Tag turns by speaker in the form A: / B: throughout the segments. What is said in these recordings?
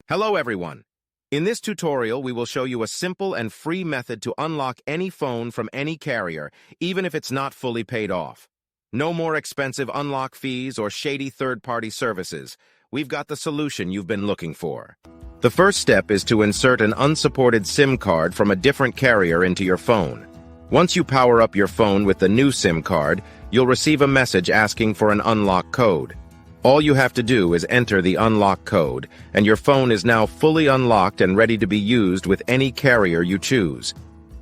A: Hello everyone! In this tutorial, we will show you a simple and free method to unlock any phone from any carrier, even if it's not fully paid off. No more expensive unlock fees or shady third-party services. We've got the solution you've been looking for. The first step is to insert an unsupported SIM card from a different carrier into your phone. Once you power up your phone with the new SIM card, you'll receive a message asking for an unlock code. All you have to do is enter the unlock code, and your phone is now fully unlocked and ready to be used with any carrier you choose.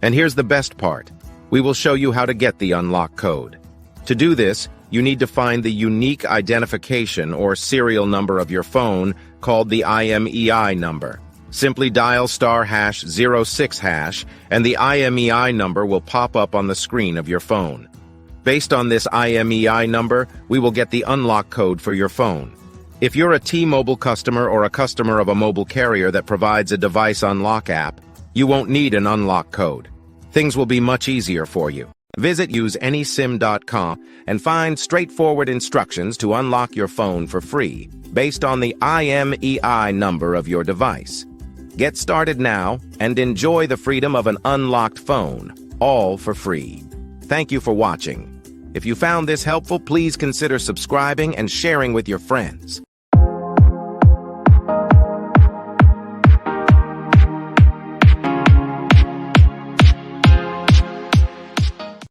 A: And here's the best part. We will show you how to get the unlock code. To do this, you need to find the unique identification or serial number of your phone, called the IMEI number. Simply dial *#06#, and the IMEI number will pop up on the screen of your phone. Based on this IMEI number, we will get the unlock code for your phone. If you're a T-Mobile customer or a customer of a mobile carrier that provides a device unlock app, you won't need an unlock code. Things will be much easier for you. Visit useanysim.com and find straightforward instructions to unlock your phone for free, based on the IMEI number of your device. Get started now and enjoy the freedom of an unlocked phone, all for free. Thank you for watching. If you found this helpful, please consider subscribing and sharing with your friends.